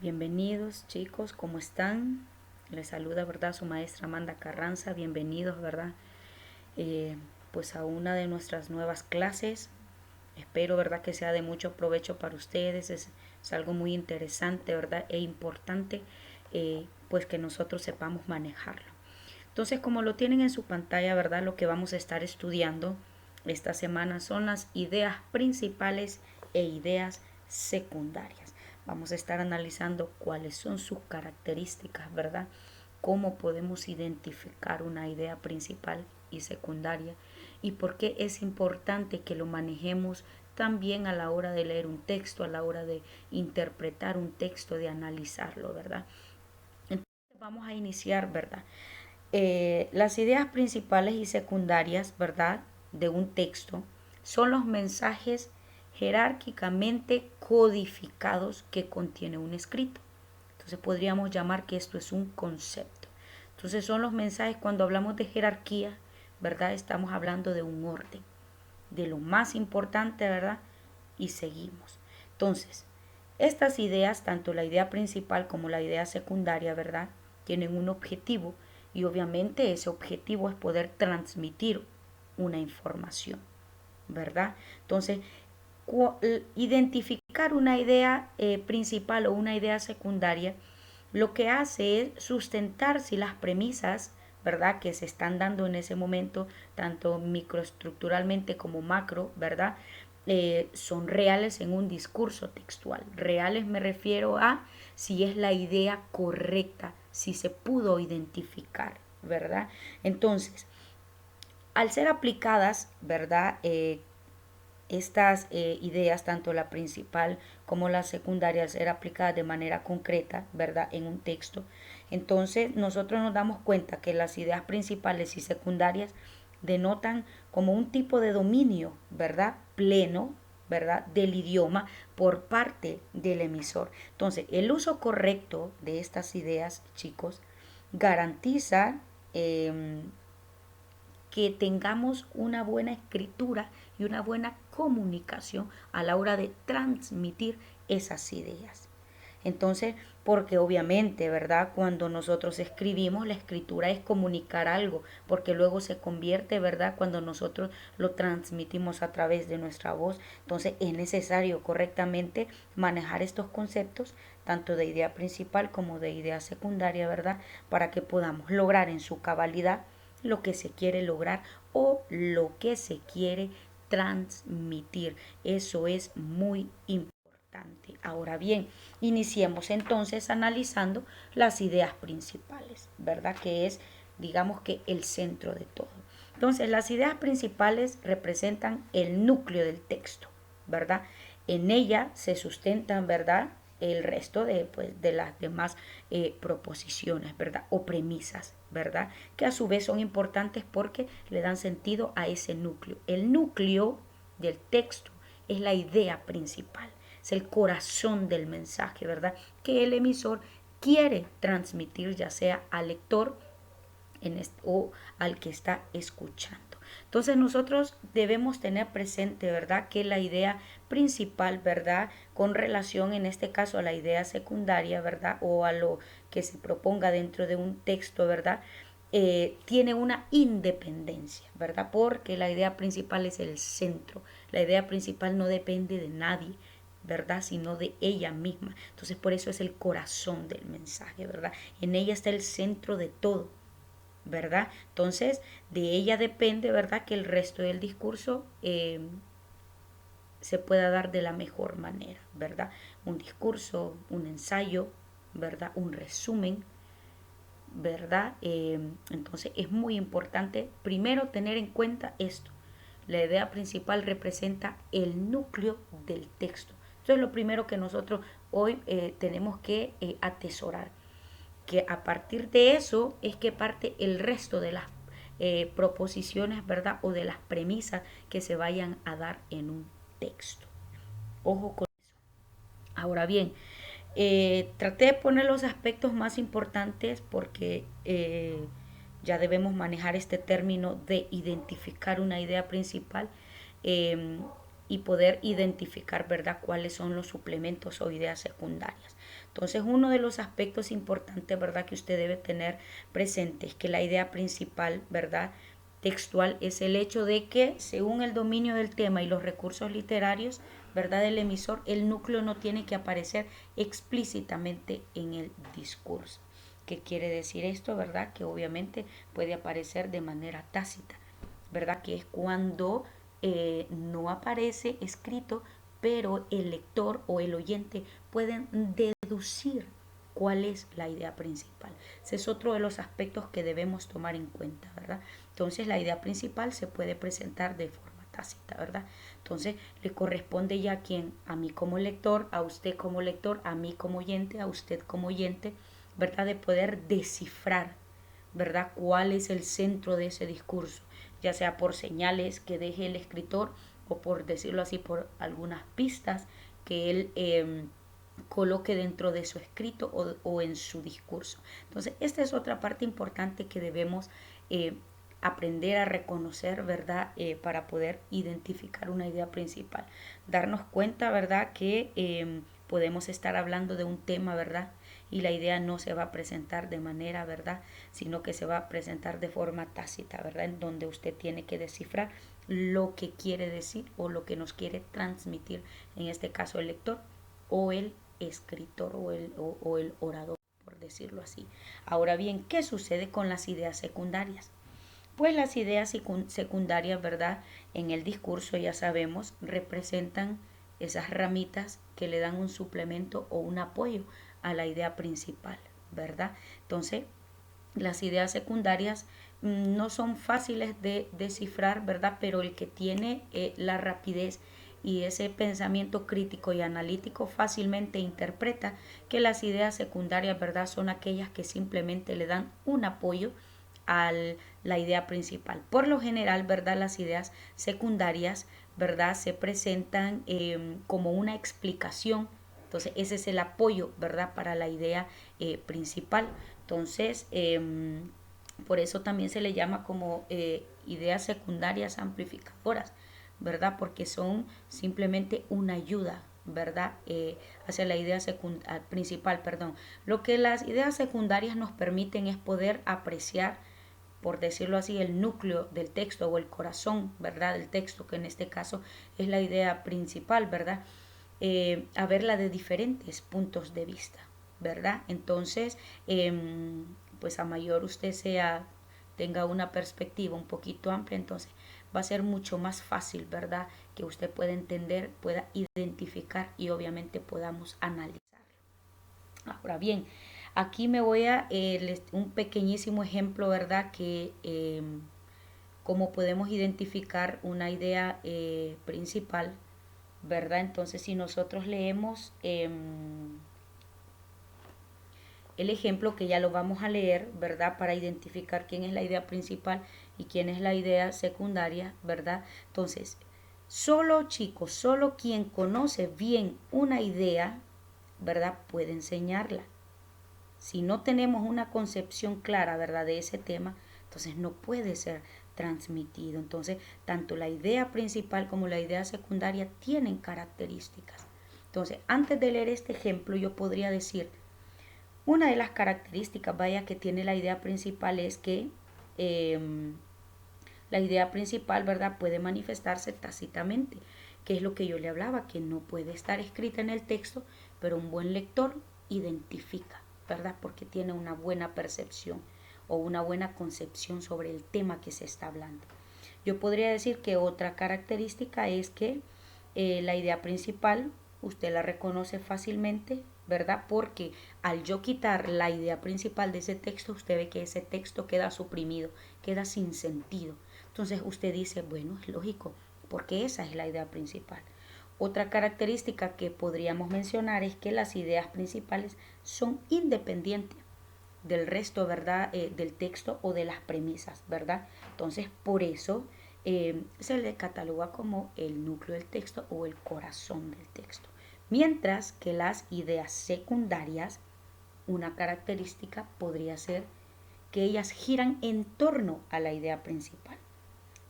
Bienvenidos chicos, ¿cómo están? Les saluda, ¿verdad? Su maestra Amanda Carranza. Bienvenidos, ¿verdad? Eh, pues a una de nuestras nuevas clases. Espero, ¿verdad? Que sea de mucho provecho para ustedes. Es algo muy interesante, ¿verdad? E importante, pues que nosotros sepamos manejarlo. Entonces, como lo tienen en su pantalla, ¿verdad? Lo que vamos a estar estudiando esta semana son las ideas principales e ideas secundarias. Vamos a estar analizando cuáles son sus características, ¿verdad? Cómo podemos identificar una idea principal y secundaria y por qué es importante que lo manejemos también a la hora de leer un texto, a la hora de interpretar un texto, de analizarlo, ¿verdad? Entonces vamos a iniciar, ¿verdad? Las ideas principales y secundarias, ¿verdad?, de un texto son los mensajes jerárquicamente codificados que contiene un escrito. Entonces podríamos llamar que esto es un concepto. Entonces son los mensajes, cuando hablamos de jerarquía, ¿verdad? Estamos hablando de un orden, de lo más importante, ¿verdad? Y seguimos. Entonces, estas ideas, tanto la idea principal como la idea secundaria, ¿verdad? Tienen un objetivo y obviamente ese objetivo es poder transmitir una información, ¿verdad? Entonces, identificar una idea principal o una idea secundaria lo que hace es sustentar si las premisas, ¿verdad?, que se están dando en ese momento, tanto microestructuralmente como macro, ¿verdad?, son reales en un discurso textual. Reales me refiero a si es la idea correcta, si se pudo identificar, ¿verdad? Entonces, al ser aplicadas, ¿verdad? Estas ideas, tanto la principal como la secundaria, al ser aplicadas de manera concreta, ¿verdad?, en un texto, entonces nosotros nos damos cuenta que las ideas principales y secundarias denotan como un tipo de dominio, ¿verdad?, pleno, ¿verdad?, del idioma por parte del emisor. Entonces, el uso correcto de estas ideas, chicos, garantiza eh, que tengamos una buena escritura y una buena comunicación a la hora de transmitir esas ideas. Entonces, porque obviamente, ¿verdad? Cuando nosotros escribimos, la escritura es comunicar algo, porque luego se convierte, ¿verdad? Cuando nosotros lo transmitimos a través de nuestra voz. Entonces, es necesario correctamente manejar estos conceptos, tanto de idea principal como de idea secundaria, ¿verdad? Para que podamos lograr en su cabalidad lo que se quiere lograr o lo que se quiere transmitir. Eso es muy importante. Ahora bien, iniciemos entonces analizando las ideas principales, ¿verdad? Que es, digamos que el centro de todo. Entonces, las ideas principales representan el núcleo del texto, ¿verdad? En ella se sustentan, ¿verdad?, el resto de, pues, de las demás proposiciones, ¿verdad? O premisas, ¿verdad? Que a su vez son importantes porque le dan sentido a ese núcleo. El núcleo del texto es la idea principal, es el corazón del mensaje, ¿verdad?, que el emisor quiere transmitir, ya sea al lector o al que está escuchando. Entonces nosotros debemos tener presente, ¿verdad?, que la idea principal, ¿verdad?, con relación en este caso a la idea secundaria, ¿verdad?, o a lo que se proponga dentro de un texto, ¿verdad?, tiene una independencia, ¿verdad? Porque la idea principal es el centro. La idea principal no depende de nadie, ¿verdad?, sino de ella misma. Entonces por eso es el corazón del mensaje, ¿verdad? En ella está el centro de todo, ¿verdad? Entonces, de ella depende, ¿verdad?, que el resto del discurso se pueda dar de la mejor manera, ¿verdad? Un discurso, un ensayo, ¿verdad? Un resumen, ¿verdad? Entonces, es muy importante primero tener en cuenta esto. La idea principal representa el núcleo del texto. Eso es lo primero que nosotros hoy tenemos que atesorar, que a partir de eso es que parte el resto de las proposiciones, ¿verdad? O de las premisas que se vayan a dar en un texto. Ojo con eso. Ahora bien, traté de poner los aspectos más importantes porque ya debemos manejar este término de identificar una idea principal. y poder identificar, ¿verdad?, cuáles son los suplementos o ideas secundarias. Entonces, uno de los aspectos importantes, ¿verdad?, que usted debe tener presente es que la idea principal, ¿verdad?, textual es el hecho de que, según el dominio del tema y los recursos literarios, ¿verdad?, del emisor, el núcleo no tiene que aparecer explícitamente en el discurso. ¿Qué quiere decir esto, verdad? Que obviamente puede aparecer de manera tácita, ¿verdad? Que es cuando no aparece escrito, pero el lector o el oyente pueden deducir cuál es la idea principal. Ese es otro de los aspectos que debemos tomar en cuenta, ¿verdad? Entonces la idea principal se puede presentar de forma tácita, ¿verdad? Entonces le corresponde ya a quien, a mí como lector, a usted como lector, a mí como oyente, a usted como oyente, ¿verdad? De poder descifrar, ¿verdad?, cuál es el centro de ese discurso, ya sea por señales que deje el escritor o por decirlo así, por algunas pistas que él coloque dentro de su escrito o en su discurso. Entonces, esta es otra parte importante que debemos aprender a reconocer, ¿verdad?, para poder identificar una idea principal. Darnos cuenta, ¿verdad?, que podemos estar hablando de un tema, ¿verdad?, y la idea no se va a presentar de manera, ¿verdad?, sino que se va a presentar de forma tácita, ¿verdad?, en donde usted tiene que descifrar lo que quiere decir o lo que nos quiere transmitir, en este caso el lector o el escritor o el orador, por decirlo así. Ahora bien, ¿qué sucede con las ideas secundarias? Pues las ideas secundarias, ¿verdad?, en el discurso, ya sabemos, representan esas ramitas que le dan un suplemento o un apoyo a la idea principal, ¿verdad? Entonces, las ideas secundarias no son fáciles de descifrar, ¿verdad? Pero el que tiene la rapidez y ese pensamiento crítico y analítico fácilmente interpreta que las ideas secundarias, ¿verdad?, son aquellas que simplemente le dan un apoyo a la idea principal. Por lo general, ¿verdad?, las ideas secundarias, ¿verdad?, se presentan como una explicación. Entonces, ese es el apoyo, ¿verdad?, para la idea principal. Entonces, por eso también se le llama como ideas secundarias amplificadoras, ¿verdad? Porque son simplemente una ayuda, ¿verdad? Hacia la idea principal, perdón. Lo que las ideas secundarias nos permiten es poder apreciar, por decirlo así, el núcleo del texto o el corazón, ¿verdad?, del texto, que en este caso es la idea principal, ¿verdad?, a verla de diferentes puntos de vista, ¿verdad? Entonces, pues a mayor usted tenga una perspectiva un poquito amplia, entonces va a ser mucho más fácil, ¿verdad?, que usted pueda entender, pueda identificar y obviamente podamos analizar. Ahora bien, aquí me voy a un pequeñísimo ejemplo, ¿verdad?, que cómo podemos identificar una idea principal, ¿verdad? Entonces, si nosotros leemos el ejemplo, que ya lo vamos a leer, ¿verdad?, para identificar quién es la idea principal y quién es la idea secundaria, ¿verdad? Entonces, solo chicos, solo quien conoce bien una idea, ¿verdad?, puede enseñarla. Si no tenemos una concepción clara, ¿verdad?, de ese tema, entonces no puede ser transmitido. Entonces, tanto la idea principal como la idea secundaria tienen características. Entonces, antes de leer este ejemplo, yo podría decir, una de las características, vaya, que tiene la idea principal es que la idea principal, ¿verdad?, puede manifestarse tácitamente, que es lo que yo le hablaba, que no puede estar escrita en el texto, pero un buen lector identifica, ¿verdad?, porque tiene una buena percepción o una buena concepción sobre el tema que se está hablando. Yo podría decir que otra característica es que la idea principal usted la reconoce fácilmente, ¿verdad? Porque al yo quitar la idea principal de ese texto, usted ve que ese texto queda suprimido, queda sin sentido. Entonces usted dice, bueno, es lógico, porque esa es la idea principal. Otra característica que podríamos mencionar es que las ideas principales son independientes del resto, ¿verdad?, del texto o de las premisas, ¿verdad? Entonces, por eso se le cataloga como el núcleo del texto o el corazón del texto. Mientras que las ideas secundarias, una característica podría ser que ellas giran en torno a la idea principal.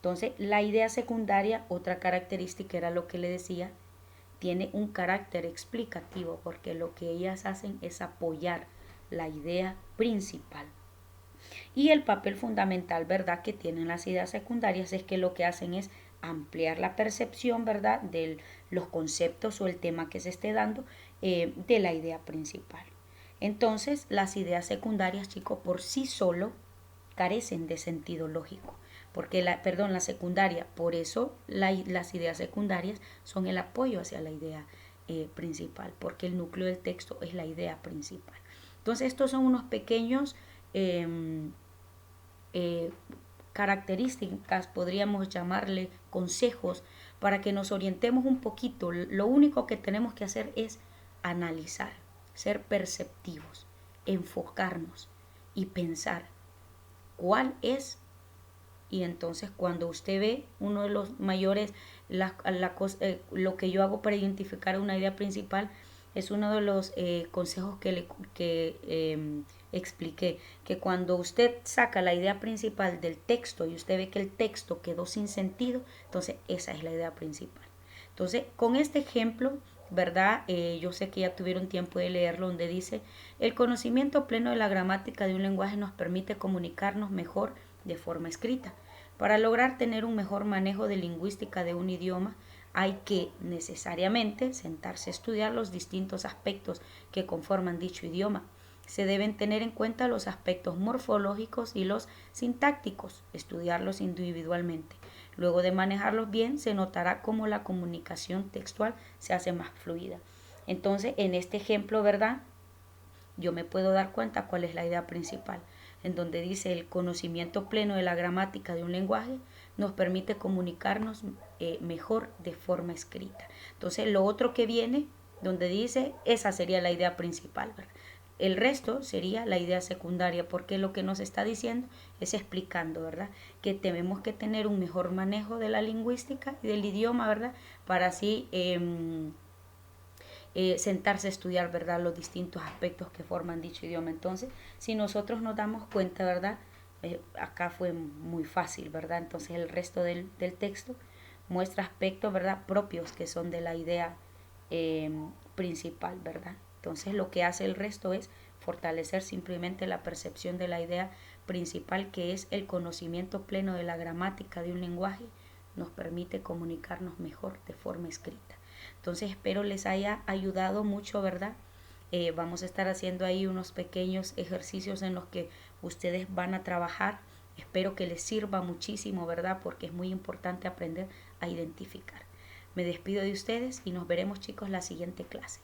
Entonces, la idea secundaria, otra característica era lo que le decía, tiene un carácter explicativo porque lo que ellas hacen es apoyar la idea principal. Y el papel fundamental, ¿verdad?, que tienen las ideas secundarias es que lo que hacen es ampliar la percepción, ¿verdad?, de los conceptos o el tema que se esté dando de la idea principal. Entonces, las ideas secundarias, chicos, por sí solo carecen de sentido lógico. Porque la secundaria, por eso las ideas secundarias son el apoyo hacia la idea principal, porque el núcleo del texto es la idea principal. Entonces, estos son unos pequeños eh, características, podríamos llamarle consejos, para que nos orientemos un poquito. Lo único que tenemos que hacer es analizar, ser perceptivos, enfocarnos y pensar cuál es. Y entonces cuando usted ve uno de los mayores, lo que yo hago para identificar una idea principal es uno de los consejos que expliqué, que cuando usted saca la idea principal del texto y usted ve que el texto quedó sin sentido, entonces esa es la idea principal. Entonces, con este ejemplo, ¿verdad? Yo sé que ya tuvieron tiempo de leerlo, donde dice, el conocimiento pleno de la gramática de un lenguaje nos permite comunicarnos mejor de forma escrita. Para lograr tener un mejor manejo de lingüística de un idioma, hay que necesariamente sentarse a estudiar los distintos aspectos que conforman dicho idioma. Se deben tener en cuenta los aspectos morfológicos y los sintácticos, estudiarlos individualmente. Luego de manejarlos bien, se notará cómo la comunicación textual se hace más fluida. Entonces, en este ejemplo, ¿verdad?, yo me puedo dar cuenta cuál es la idea principal, en donde dice el conocimiento pleno de la gramática de un lenguaje nos permite comunicarnos mejor de forma escrita. Entonces, lo otro que viene, donde dice, esa sería la idea principal, ¿verdad? El resto sería la idea secundaria, porque lo que nos está diciendo es explicando, ¿verdad?, que tenemos que tener un mejor manejo de la lingüística y del idioma, ¿verdad?, para así sentarse a estudiar, ¿verdad?, los distintos aspectos que forman dicho idioma. Entonces, si nosotros nos damos cuenta, ¿verdad?, acá fue muy fácil, ¿verdad? Entonces, el resto del texto muestra aspectos, ¿verdad?, propios que son de la idea principal, ¿verdad? Entonces, lo que hace el resto es fortalecer simplemente la percepción de la idea principal, que es el conocimiento pleno de la gramática de un lenguaje, nos permite comunicarnos mejor de forma escrita. Entonces espero les haya ayudado mucho, ¿verdad? Vamos a estar haciendo ahí unos pequeños ejercicios en los que ustedes van a trabajar. Espero que les sirva muchísimo, ¿verdad? Porque es muy importante aprender a identificar. Me despido de ustedes y nos veremos, chicos, la siguiente clase.